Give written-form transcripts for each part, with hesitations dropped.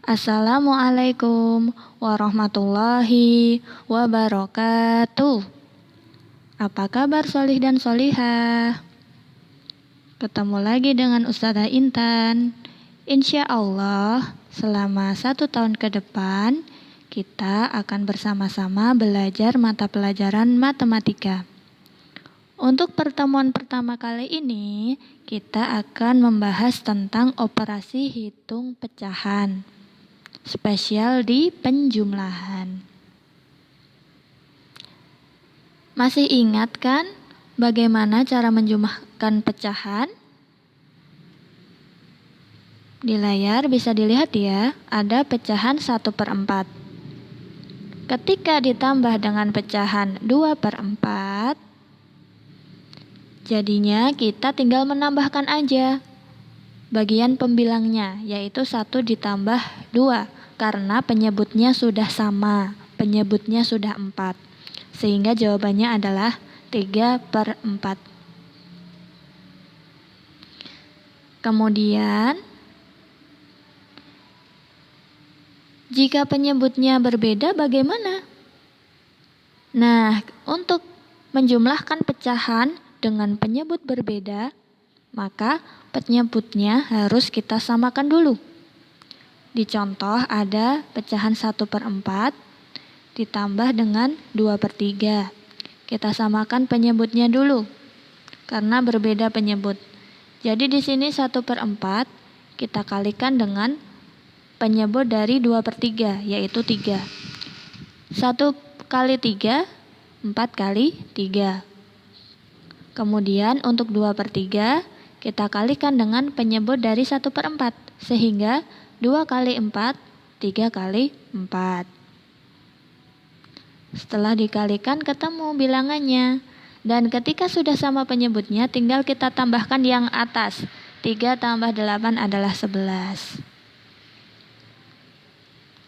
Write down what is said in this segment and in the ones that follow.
Assalamualaikum warahmatullahi wabarakatuh. Apa kabar solih dan solihah? Ketemu lagi dengan Ustazah Intan. Insya Allah selama 1 tahun ke depan kita akan bersama-sama belajar mata pelajaran matematika. Untuk pertemuan pertama kali ini kita akan membahas tentang operasi hitung pecahan, spesial di penjumlahan. Masih ingat kan bagaimana cara menjumlahkan pecahan? Di layar bisa dilihat ya, ada pecahan 1/4. Ketika ditambah dengan pecahan 2/4, jadinya kita tinggal menambahkan aja bagian pembilangnya, yaitu 1 ditambah 2, karena penyebutnya sudah sama, penyebutnya sudah 4. Sehingga jawabannya adalah 3/4. Kemudian, jika penyebutnya berbeda bagaimana? Nah, untuk menjumlahkan pecahan dengan penyebut berbeda, maka penyebutnya harus kita samakan dulu. Di contoh ada pecahan 1/4 ditambah dengan 2/3. Kita samakan penyebutnya dulu karena berbeda penyebut. Jadi di sini 1/4 kita kalikan dengan penyebut dari 2/3, yaitu 3. 1 kali 3, 4 kali 3. Kemudian untuk 2/3 kita kalikan dengan penyebut dari 1/4, sehingga 2 kali 4, 3 kali 4. Setelah dikalikan ketemu bilangannya. Dan ketika sudah sama penyebutnya, tinggal kita tambahkan yang atas. 3 tambah 8 adalah 11.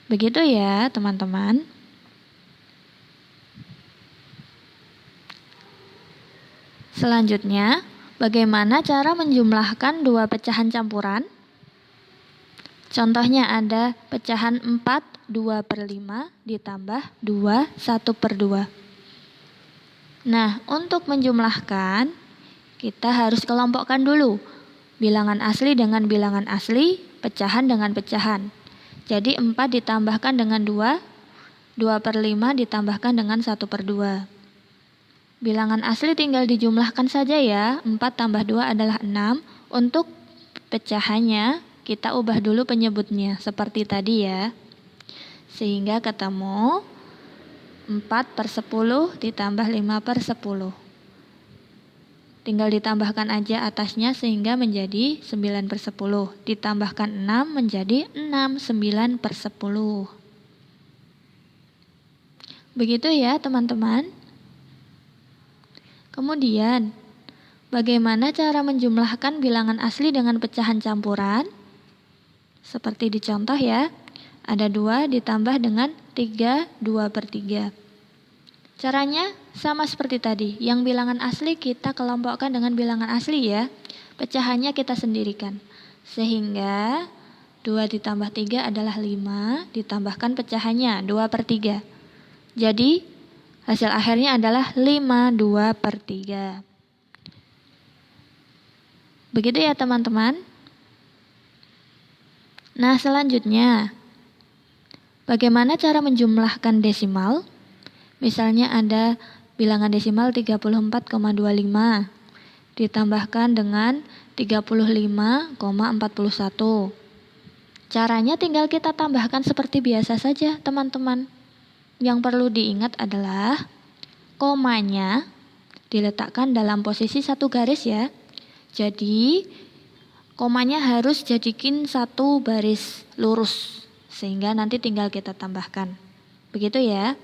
Begitu ya teman-teman. Selanjutnya, bagaimana cara menjumlahkan 2 pecahan campuran? Contohnya ada pecahan 4, 2/5 ditambah 2, 1/2. Nah, untuk menjumlahkan, kita harus kelompokkan dulu bilangan asli dengan bilangan asli, pecahan dengan pecahan. Jadi 4 ditambahkan dengan 2, 2/5 ditambahkan dengan 1/2. Bilangan asli tinggal dijumlahkan saja ya, 4 tambah 2 adalah 6. Untuk pecahannya, kita ubah dulu penyebutnya, seperti tadi ya. Sehingga ketemu 4/10 ditambah 5/10. Tinggal ditambahkan aja atasnya sehingga menjadi 9/10. Ditambahkan 6 menjadi 6, 9/10. Begitu ya teman-teman. Kemudian, bagaimana cara menjumlahkan bilangan asli dengan pecahan campuran? Seperti di contoh ya, ada 2 ditambah dengan 3, 2/3. Caranya sama seperti tadi, yang bilangan asli kita kelompokkan dengan bilangan asli ya. Pecahannya kita sendirikan. Sehingga 2 ditambah 3 adalah 5, ditambahkan pecahannya 2/3. Jadi, hasil akhirnya adalah 5, 2/3. Begitu ya teman-teman. Nah, selanjutnya, bagaimana cara menjumlahkan desimal? Misalnya ada bilangan desimal 34,25 ditambahkan dengan 35,41. Caranya tinggal kita tambahkan seperti biasa saja teman-teman. Yang perlu diingat adalah komanya diletakkan dalam posisi 1 garis ya. Jadi komanya harus jadikan 1 baris lurus, sehingga nanti tinggal kita tambahkan. Begitu ya.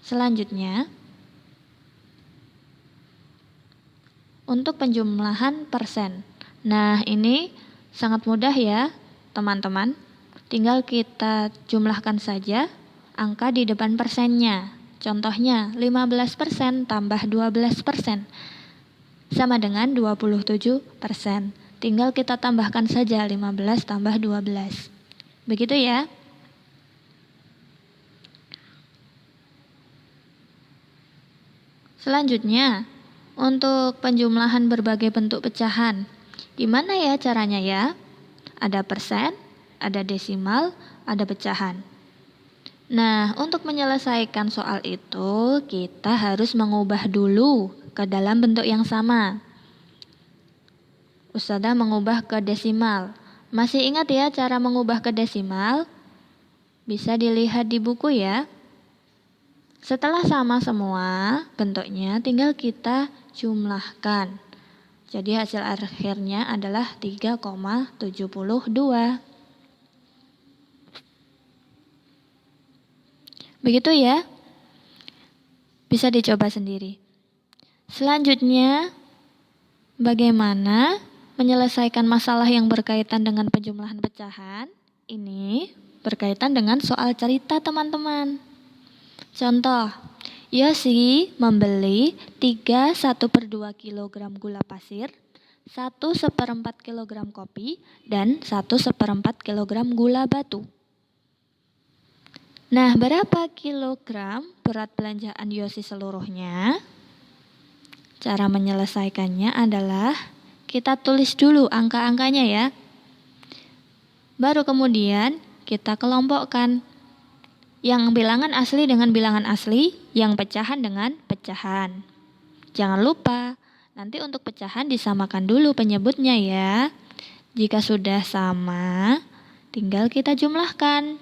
Selanjutnya, untuk penjumlahan persen. Nah, ini sangat mudah ya teman-teman. Tinggal kita jumlahkan saja angka di depan persennya. Contohnya 15% tambah 12% sama dengan 27%. tinggal kita tambahkan saja 15 tambah 12. Begitu ya. Selanjutnya, untuk penjumlahan berbagai bentuk pecahan. Gimana ya caranya ya? Ada persen, ada desimal, ada pecahan. Nah, untuk menyelesaikan soal itu, kita harus mengubah dulu ke dalam bentuk yang sama. Ustadzah mengubah ke desimal. Masih ingat ya cara mengubah ke desimal? Bisa dilihat di buku ya. Setelah sama semua bentuknya, tinggal kita jumlahkan. Jadi hasil akhirnya adalah 3,72. Begitu ya. Bisa dicoba sendiri. Selanjutnya, bagaimana menyelesaikan masalah yang berkaitan dengan penjumlahan pecahan? Ini berkaitan dengan soal cerita teman-teman. Contoh, Yosi membeli 1/2 kg gula pasir, 1/4 kg kopi, dan 1/4 kg gula batu. Nah, berapa kilogram berat belanjaan Yosi seluruhnya? Cara menyelesaikannya adalah kita tulis dulu angka-angkanya ya. Baru kemudian kita kelompokkan. Yang bilangan asli dengan bilangan asli, yang pecahan dengan pecahan. Jangan lupa, nanti untuk pecahan disamakan dulu penyebutnya ya. Jika sudah sama, tinggal kita jumlahkan.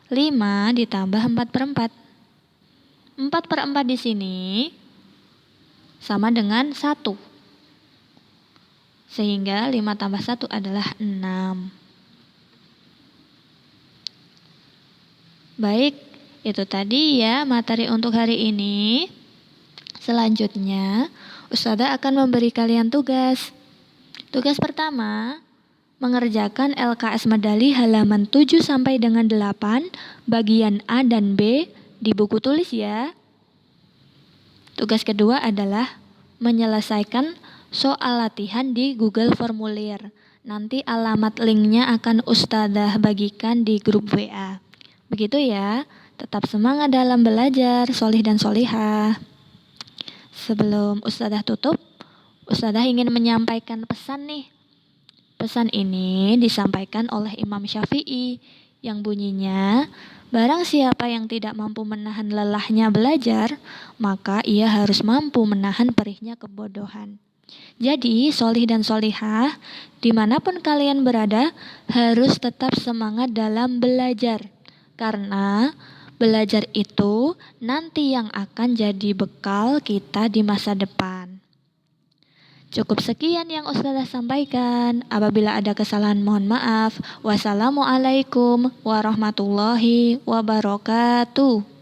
5 ditambah 4/4. 4/4 di sini sama dengan 1. Sehingga 5 tambah 1 adalah 6. Baik, itu tadi ya materi untuk hari ini. Selanjutnya, Ustadzah akan memberi kalian tugas. Tugas pertama, mengerjakan LKS Medali halaman 7 sampai dengan 8, bagian A dan B di buku tulis ya. Tugas kedua adalah menyelesaikan soal latihan di Google Formulir. Nanti alamat linknya akan Ustadzah bagikan di grup WA. Begitu ya, tetap semangat dalam belajar, solih dan solihah. Sebelum Ustadzah tutup, Ustadzah ingin menyampaikan pesan nih. Pesan ini disampaikan oleh Imam Syafi'i yang bunyinya, barang siapa yang tidak mampu menahan lelahnya belajar, maka ia harus mampu menahan perihnya kebodohan. Jadi, solih dan solihah, dimanapun kalian berada, harus tetap semangat dalam belajar. Karena belajar itu nanti yang akan jadi bekal kita di masa depan. Cukup sekian yang Ustadzah sampaikan. Apabila ada kesalahan mohon maaf. Wassalamualaikum warahmatullahi wabarakatuh.